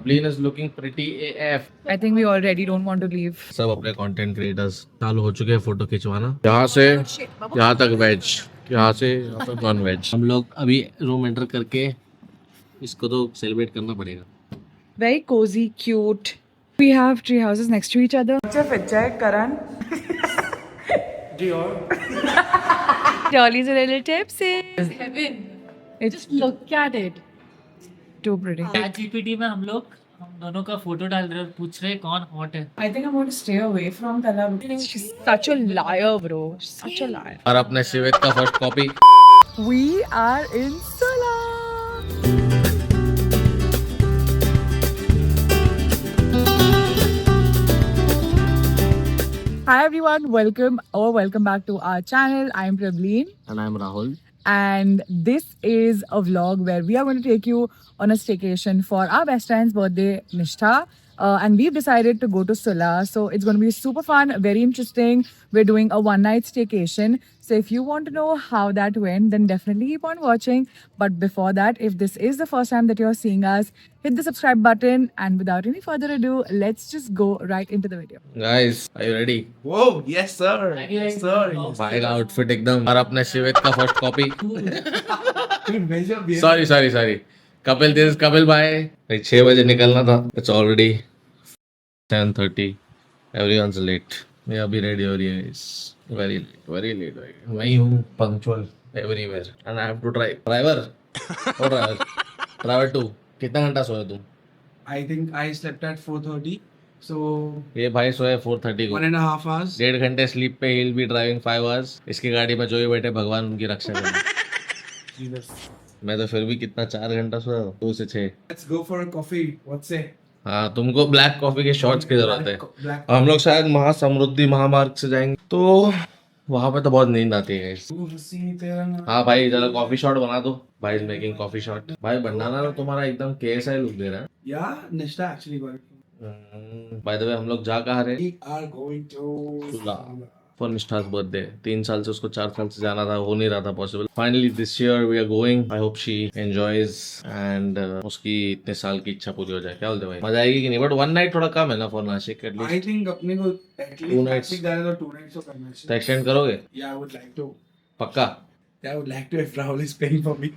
Sablin is looking pretty AF. I think we already don't want to leave. सब अपने content creators चालू हो चुके हैं फोटो खिंचवाना। यहाँ से यहाँ तक वेज, यहाँ से यहाँ तक नॉन वेज। हम लोग अभी रूम एंटर करके इसको तो सेलिब्रेट करना पड़ेगा। Very cozy, cute. We have tree houses next to each other. What's your fit check, Karan? Jolly's a little tipsy. Heaven. It's Just look at it. too pretty. ChatGPT में हम दोनों का photo डाल रहे और पूछ रहे कौन हॉट है। I think I'm going to stay away from Tala. She's such a liar, bro. Such a liar. और अपने सिवेक का first copy. We are in Sala. Hi everyone, welcome back to our channel. I am Prableen. And I'm Rahul. And this is a vlog where we are going to take you on a staycation for our best friend's birthday, Nishtha. And we've decided to go to Sula. So it's going to be super fun, very interesting. We're doing a one-night staycation. So if you want to know how that went, then definitely keep on watching. But before that, if this is the first time that you're seeing us, hit the subscribe button. And without any further ado, let's just go right into the video. Guys, are you ready? Whoa, yes sir. Yes sir. भाई का outfit एकदम। और अपने सिवेक का first copy. Yes. Sorry Kapil, this is Kapil भाई। भाई 6 बजे निकलना था। It's already 7:30। Everyone's late. मैं अभी रेडी हो रही है। वेरी लेट मैं हूँ punctual everywhere and I have to driver too. कितना घंटा सोए तुम? I think I slept at 4:30. So ये भाई सोए 4:30 को। 1.5 hours. 1.5 घंटे स्लीप पे he'll be driving 5 hours। इसकी गाड़ी में जो भी बैठे भगवान उनकी रक्षा करे। Jesus. मैं तो फिर भी कितना 4 घंटा सोया हूँ। 2 से 6। Let's go for a coffee. What's it? हाँ, तुमको ब्लैक कॉफी के शॉर्ट्स की जरूरत है। Black. हम लोग शायद महासमृद्धि महामार्ग से जाएंगे तो वहां पे तो बहुत नींद आती है guys। हाँ भाई, जरा कॉफी शॉट बना दो। भाई इज मेकिंग कॉफी शॉट। भाई भंडारा तो तुम्हारा एकदम KSI लुक दे रहा है। Yeah, Nishta actually got it. By the way हम लोग जा कहाँ रहे? We are going to Sula for Nishtha's birthday. 3 साल से उसको 4 साल से जाना था, हो नहीं रहा था possible. Finally this year we are going. I hope she enjoys and उसकी इतने साल की इच्छा पूरी हो जाए। क्या बोलते भाई, मजा आएगी कि नहीं? बट 1 नाइट थोड़ा कम है ना for Nashik I at least. think अपने को at 2 least nights। नासिक जाने तो 2 nights तो करना तो चाहिए. एक्सटेंड करोगे? Yeah, I would like to. पक्का? Yeah, I would like to if Rahul is paying for me.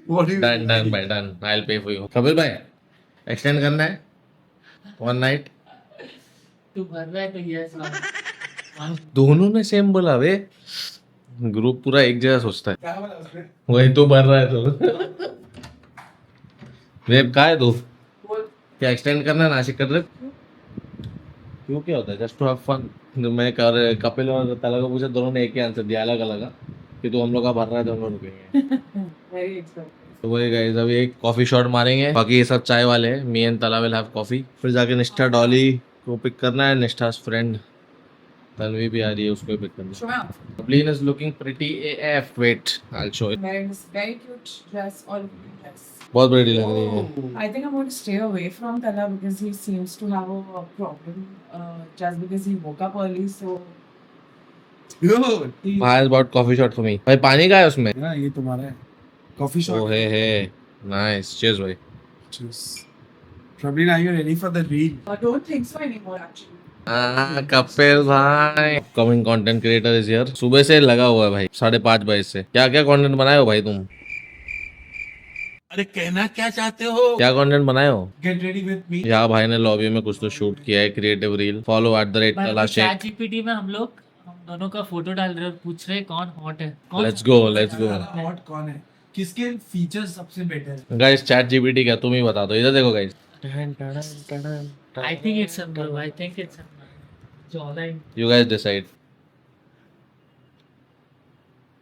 What do you done भाई done. I will pay for you. Kapil भाई एक्सटेंड करना है 1 नाइट। तू भर रहा है तो यस दोनों ने सेम बोला वे। ग्रुप पूरा एक जैसा सोचता है। क्या बोला उसने? वही तो भर रहा है तो। वेब का है तू? क्या एक्सटेंड करना है नासिक कर रहे? क्यों क्या होता है? Just to have fun. मैं कपिल और तला को पूछा, दोनों ने एक ही आंसर दिया अलग अलग कि तू हम लोग का भर रहा है तो हम लोग रुकेंगे। तो वही गाइस, अभी एक कॉफी शॉट मारेंगे। बाकी ये सब चाय वाले हैं। मी एंड तला विल हैव कॉफी। फिर जाके निष्ठा डॉली को पिक करना है। निष्ठा's फ्रेंड तन्वी भी आ रही है, उसको भी पिक करना है। Sablin is looking pretty AF. Wait, I'll show it. Wearing this very cute dress, all dress. बहुत बड़ी लग रही है। I think I'm going to stay away from Tala because he seems to have a problem just because he woke up early. So Dude. भाई about coffee shot for me. भाई पानी का है उसमें? Yeah, ये तुम्हारा है. Coffee shop. ओ हे nice. Cheers भाई। Cheers. Probably now you're ready for the reel. I don't think so anymore actually. Kapil भाई coming content creator is here. सुबह से लगा हुआ है भाई, 5:30 बजे से। क्या क्या कंटेंट बनाए हो भाई तुम? अरे कहना क्या चाहते हो? क्या कंटेंट बनाए हो? Get ready with me. यहाँ भाई ने लॉबी में कुछ तो शूट किया है, creative reel. Follow @tala_sheikh। ChatGPT में हम दोनों का फोटो डाल रहे और पूछ रहे कौन हॉट है। Let's go. Hot कौन है? किसके फीचर्स सबसे बेटर है? गाइस ChatGPT क्या, तुम ही बता दो। इधर देखो guys. I think it's a girl. I think it's a jawline. You guys decide.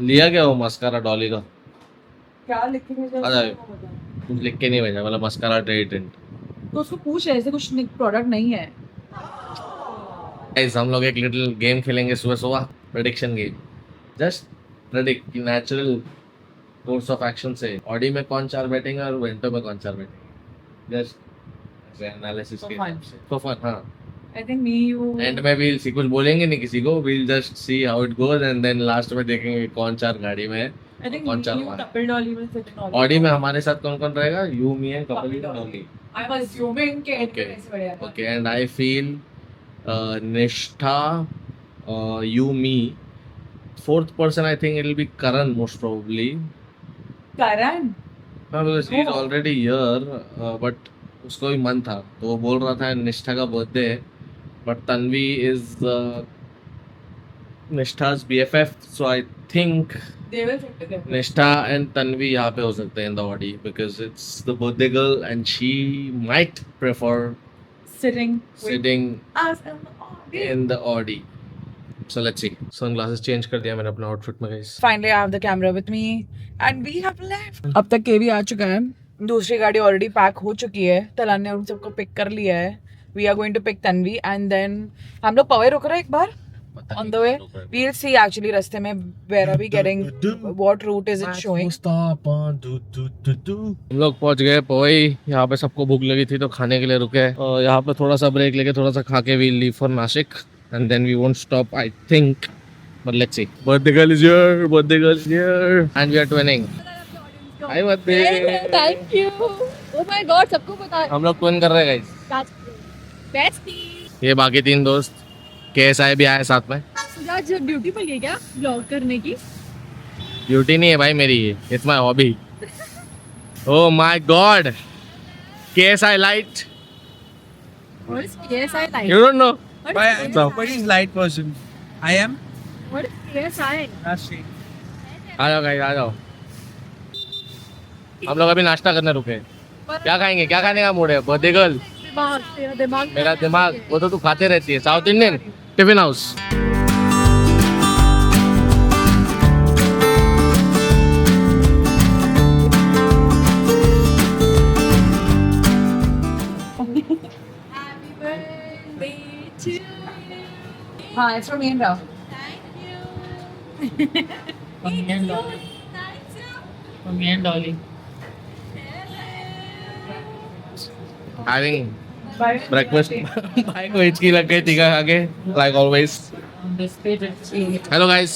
लिया क्या वो मस्कारा डॉली का? क्या लिख के भेजा? आ जाए। कुछ लिख के नहीं भेजा, मतलब मस्कारा ट्रीटमेंट। तो उसको पूछ ऐसे कुछ प्रोडक्ट नहीं है। गाइस हम लोग एक लिटिल गेम खेलेंगे सुबह प्रेडिक्शन गेम। जस्ट प्रेडिक्ट कि नेचुरल कोर्स ऑफ एक्शन से ऑडी में कौन 4 बैटिंग और वेंटो में कौन 4 बैटिंग। जस्ट एनालिसिस के फॉर फन। हाँ, I think me, you. End में भी कुछ बोलेंगे नहीं किसी को। We'll just see how it goes and then last में देखेंगे कौन 4 गाड़ी में है। I think कौन me, चार you, मार? Kapil Dolly will sit in all. Audi में हमारे साथ कौन कौन रहेगा? You, me and Kapil Dolly. I'm assuming कि Okay. ऐसे बढ़िया था. Okay, and I feel Nishtha, you, me. Fourth person, I think it'll be Karan most probably. Karan. Because he's Oh. already here, but उसको भी मन था तो वो बोल रहा था निष्ठा का बर्थडे है, but Tanvi is Nishtha's BFF, so I think They will fit together. Nishtha and Tanvi यहाँ पे हो सकते हैं in the Audi because it's the birthday girl and she might prefer Sitting. sitting Us in the audience. in the Audi. So let's see. Sunglasses change कर दिया मैंने अपना outfit में guys. Finally, I have the camera with me and we have left. अब तक के भी आ चुका है. दूसरी गाड़ी ऑलरेडी पैक हो चुकी है. तलान ने उन सबको पिक कर लिया है. We are going to pick Tanvi and then हम लोग पवे रुक रहे हैं एक बार. On the way, we'll see actually रास्ते में where are we getting, what route is it showing. हम लोग पहुंच गए पवई. यहाँ पे सबको भूख लगी थी तो खाने के लिए रुके और यहाँ पे थोड़ा सा ब्रेक लेके थोड़ा सा खा के we'll leave for Nashik and then we won't stop I think, but let's see. Birthday girl is here, birthday girl is here and we are twinning. Hi birthday. Thank you. Oh my God, सबको पता है. हम लोग twin कर रहे हैं guys. Bestie. ये बाकी तीन दोस्त KSI भी आए साथ में. आज ड्यूटी पर गई क्या ब्लॉग करने की? ड्यूटी नहीं है भाई मेरी, ये it's my hobby. Oh my god. KSI light. What is KSI like? You don't know? What is KSI? What is light person? I am. What is KSI? Rashi. आ जाओ गाइस आ जाओ. हम लोग अभी नाश्ता करने रुके हैं. क्या खाएंगे, क्या खाने का मूड है? बर्थडे गर्ल, दिमाग, तेरा दिमाग. मेरा दिमाग, वो तो तू खाते रहती है. South Indian tiffin house. Happy birthday to you. हाँ, it's from India. Thank you. For me and Dolly. For me and Dolly. Having breakfast. भाई को हिचकी लग गई तीखा खा के, like always. On this page it's Hello guys.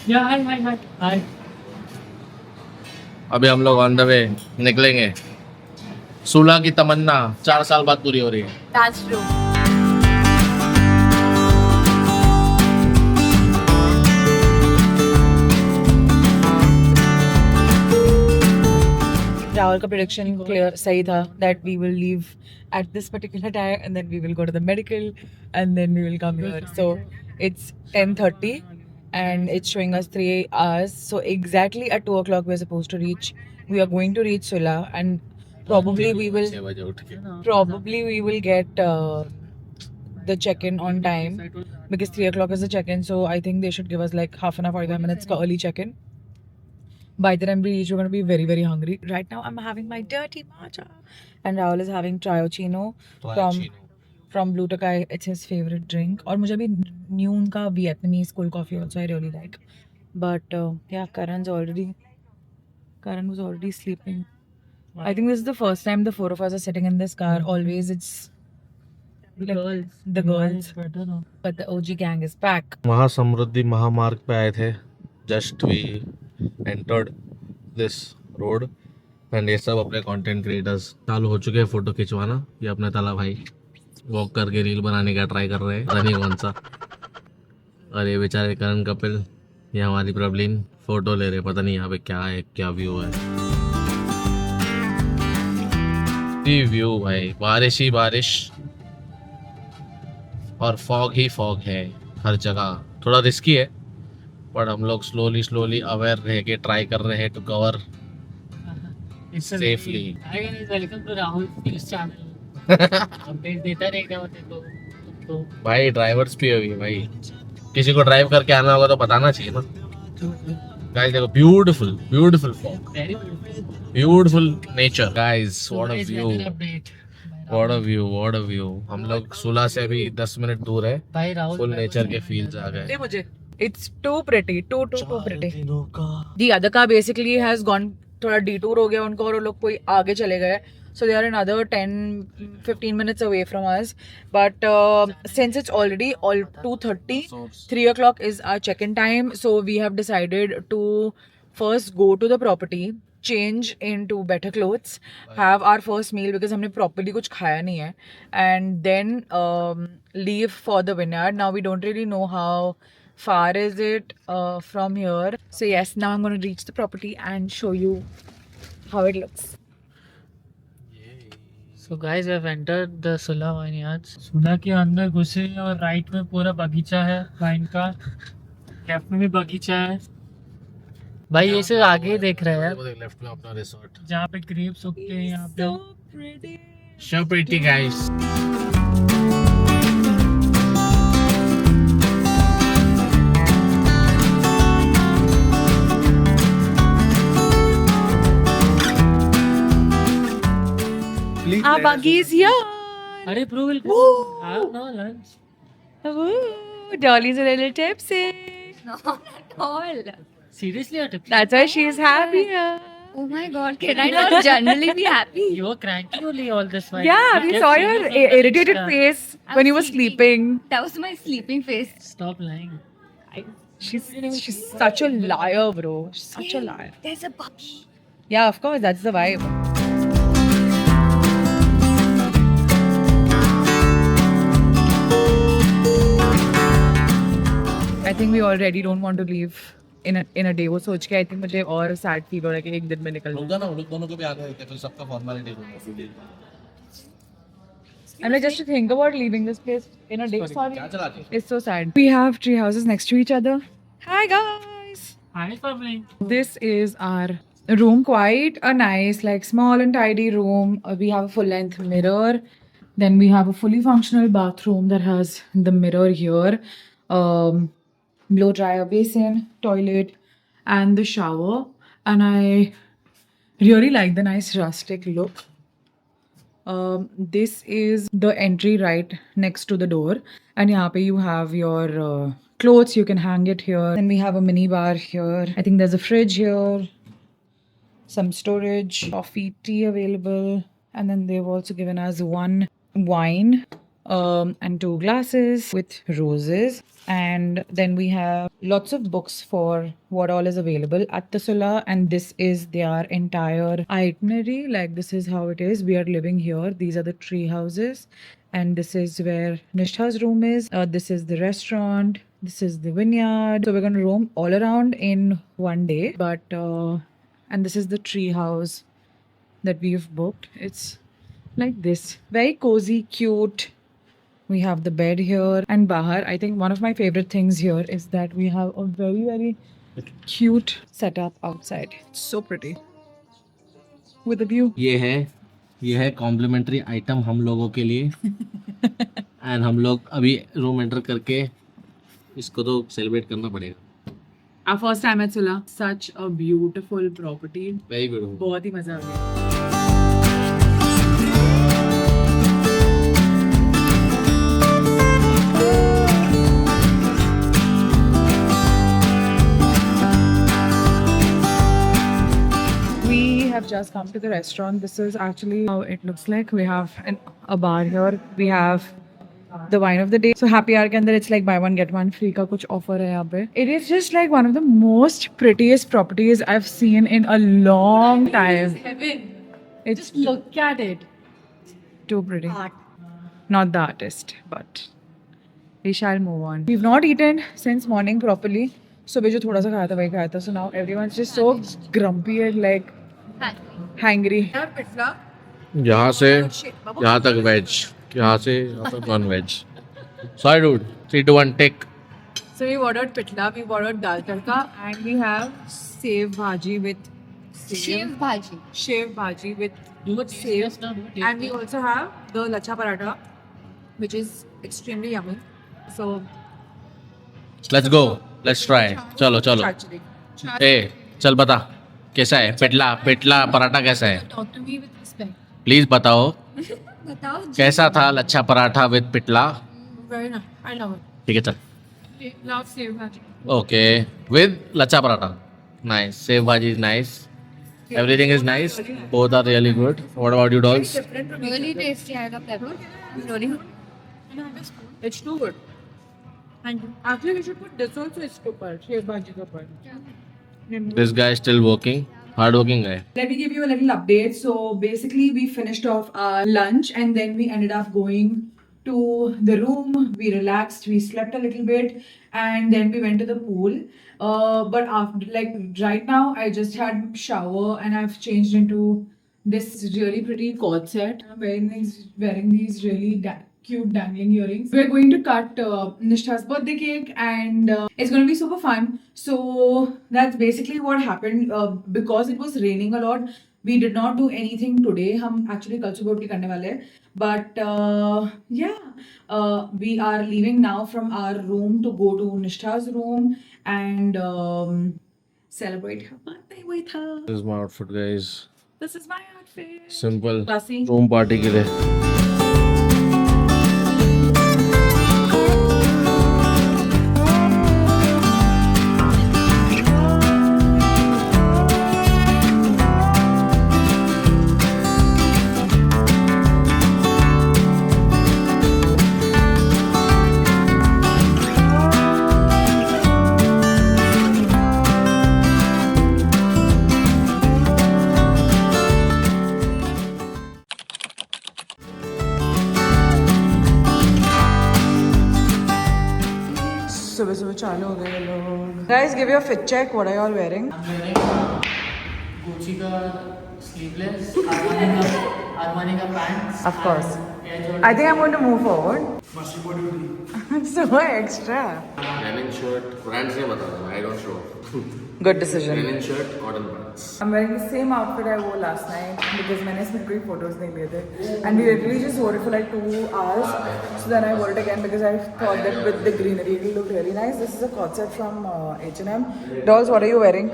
Yeah, hi. Hi. अभी हम लोग ऑन द वे निकलेंगे. सुलह की तमन्ना 4 साल बाद पूरी हो रही है. That's true. राहुल का prediction clear सही था that we will leave at this particular time and then we will go to the medical and then we will come here. So it's 10:30 and it's showing us 3 hours. So exactly at 2 o'clock we're supposed to reach. We are going to reach Sula and probably we 6 बजे उठ के. get the check-in on time because 3 o'clock is the check-in. So I think they should give us like half an hour, 45 minutes का early check-in. By the time we reach, we're going to be very, very hungry. Right now, I'm having my dirty matcha. And Rahul is having Triochino from Blue Tokai. It's his favorite drink. और मुझे भी new उनका Vietnamese cold coffee also I really like. But yeah, Karan was already sleeping. I think this is the first time the 4 of us are sitting in this car. Always it's The girls. the girls. Better now. But the OG gang is back. Mahasamriddhi महामार्ग पे आए थे. Just we entered this road and ये सब अपने content creators चालू हो चुके हैं फोटो खिंचवाना. ये अपने ताला भाई वॉक करके रील बनाने का ट्राई कर रहे हैं. रनी कौन सा. और ये बेचारे करण कपिल, ये हमारी प्रॉब्लम फोटो ले रहे. पता नहीं यहाँ पे क्या है, क्या व्यू है. व्यू भाई, बारिश ही बारिश और फॉग ही फॉग है हर जगह. थोड़ा रिस्की है बट हम लोग स्लोली अवेयर रह के ट्राई कर रहे हैं to cover It's a Safely. Hi guys, welcome to Rahul News channel. Update देता रहेगा वो तो भाई. ड्राइवर्स भी हुई है भाई, किसी को ड्राइव करके आना होगा तो बताना चाहिए ना. गाइस देखो, beautiful fog, very beautiful nature. Guys what a view, update. What a view. हम लोग सुला से अभी 10 मिनट दूर है. भाई राहुल फुल नेचर के फील्स आ गए. दे मुझे. It's too pretty, too pretty. The other car basically has gone थोड़ा detour हो गया उनको और वो लोग कोई आगे चले गए. So they are another 10-15 minutes away from us. But since it's already all 2:30, 3 o'clock is our check-in time. So we have decided to first go to the property change into better clothes, have our first meal because हमने properly कुछ खाया नहीं है, and then leave for the vineyard. Now we don't really know how far is it from here. So yes, now I'm going to reach the property and show you how it looks. So guys, we have entered the Sula vineyards. सुला के अंदर घुसे और right में पूरा बगीचा है wine का, लेफ्ट में भी बगीचा है। भाई ये से आगे देख रहे हैं लेफ्ट में अपना रिसोर्ट, जहाँ पे ग्रेप्स उगते हैं यहाँ पे। Pretty. So pretty guys. Our buggy is here. अरे bro will have no lunch. Ooh, Dolly's a little tipsy. Not at all. Seriously, you're tipsy? That's why she's happy. Oh my god, can I not generally be happy? You were cranky only all this while. Yeah, You we kept saw saying your yourself irritated extra. face I when was you were sleeping. That was my sleeping face. Stop lying. She's such a liar, bro. She's such a liar. There's a buggy. Yeah, of course, that's the vibe. I think we already don't want to leave in a day. वो सोच के I think मुझे और sad feel हो रहा है कि एक दिन में निकल रुक जा ना, उन लोग दोनों को भी आने देते, फिर सबका फॉर्मेलिटी होगा। And like just to think about leaving this place in a day. Sorry. क्या चला रही? It's so sad. We have tree houses next to each other. Hi guys. Hi, family. This is our room. Quite a nice, like small and tidy room. We have a full length mirror. Then we have a fully functional bathroom that has the mirror here. Blow dryer basin, toilet, and the shower. And I really like the nice rustic look. This is the entry right next to the door, and यहाँ पे you have your clothes. You can hang it here. Then we have a mini bar here. I think there's a fridge here, some storage, coffee, tea available, and then they've also given us one wine and 2 glasses with roses. And then we have lots of books for what all is available at the Sula, and this is their entire itinerary. Like, this is how it is. We are living here. These are the tree houses, and this is where Nishtha's room is. This is the restaurant. This is the vineyard. So we're going to roam all around in one day. But and this is the tree house that we've booked. It's like this, very cozy, cute. We have the bed here, and bahar, I think one of my favorite things here is that we have a very, very cute setup outside. It's so pretty with the view. ये है complementary item हम लोगों के लिए। And हम लोग अभी room enter करके इसको तो सेलिब्रेट करना पड़ेगा। Our first time at Sula, such a beautiful property. Very good. बहुत ही मजा आ गया। We have just come to the restaurant. This is actually how it looks like. We have a bar here. We have the wine of the day. So happy hour के अंदर it's like buy one get one free का कुछ offer है यहाँ पे. It is just like one of the most prettiest properties I've seen in a long time. Heaven. It's Just look at it. too pretty. Art. Not the artist, but we shall move on. We've not eaten since morning properly. सुबह जो थोड़ा सा खाया था वही खाया था. So now everyone's just so grumpy and like hangry. यहाँ से यहाँ तक वेज, यहाँ से यहाँ तक non veg. Sorry dude, 3, 2, 1 take. So we ordered pitla, we ordered dal tadka, and we have sev bhaji with Shiv bhaji. Shev bhaji with Do it sev. serious now. Do it And we also have the lacha paratha, which is extremely yummy. So Let's go, let's try. चलो चलो। actually, ए चल बता कैसा है पिटला पराठा कैसा है? Talk to me with respect. Please बताओ बताओ जी. कैसा था लच्छा पराठा विद पिटला? very nice. I love ठीक है चल। it. Love sev bhaji. Okay with lachha paratha. Nice, sev bhaji is nice, everything is nice, both are really good. What about you dogs? Really tasty. I love that. Really good. It's too good. And actually, we should put this also is super. Shev bhaji ka part. This guy is still working. Hard working guy. Let me give you a little update. So basically, we finished off our lunch and then we ended up going to the room. We relaxed, we slept a little bit, and then we went to the pool. But after, like right now, I just had shower and I've changed into this really pretty cord set. I'm wearing these really cute dangling earrings. We're going to cut Nishtha's birthday cake and it's going to be super fun. So that's basically what happened. Because it was raining a lot, we did not do anything today. हम actually कल सुबह उठ के करने वाले हैं. But we are leaving now from our room to go to Nishtha's room and celebrate her birthday with her. This is my outfit, guys. This is my outfit. Simple. Classy. Room party के लिए. सुबह सुबह चालू हो गए लोग. Guys, give your fit check. What are you all wearing? I'm wearing Gucci का sleeveless, Armani का pants. Of course. and Air Jordan. I think I'm going to move forward. So extra. Linen shirt. Brands नहीं बता रहा. I don't show. Good decision. Linen shirt, cotton pants. I'm wearing the same outfit I wore last night because मैंने इसमें कोई photos नहीं लिए थे. And we literally just wore it for like 2 hours. So then I wore it again because I thought that with the greenery it will look really nice. This is a cord set from H&M. Dolls, what are you wearing?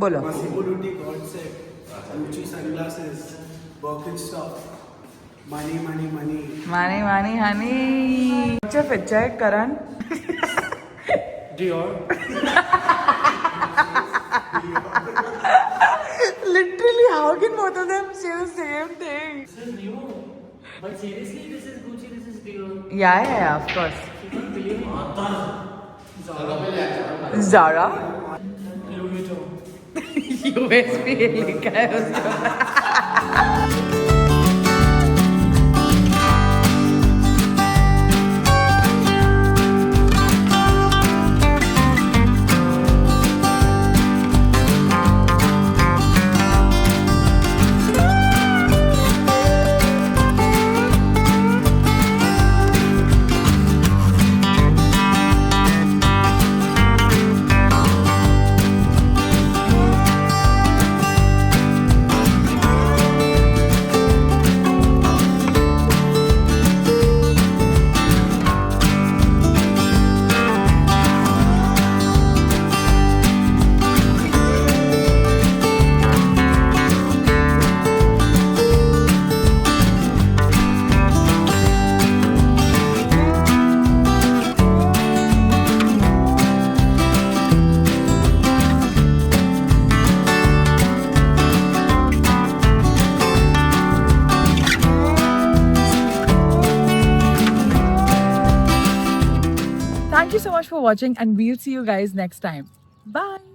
बोलो. Massimo cord set, Gucci sunglasses, Birkenstock, money. Money, honey. What's your fit check, Karan? Dior. Literally, how can both of them say the same thing? This is new. But seriously, this is Gucci, this is Dior. Yeah, of course. You can't believe it. Zara. Louis Vuitton. USB लिखा है उसको. Thank you so much for watching and we'll see you guys next time. Bye.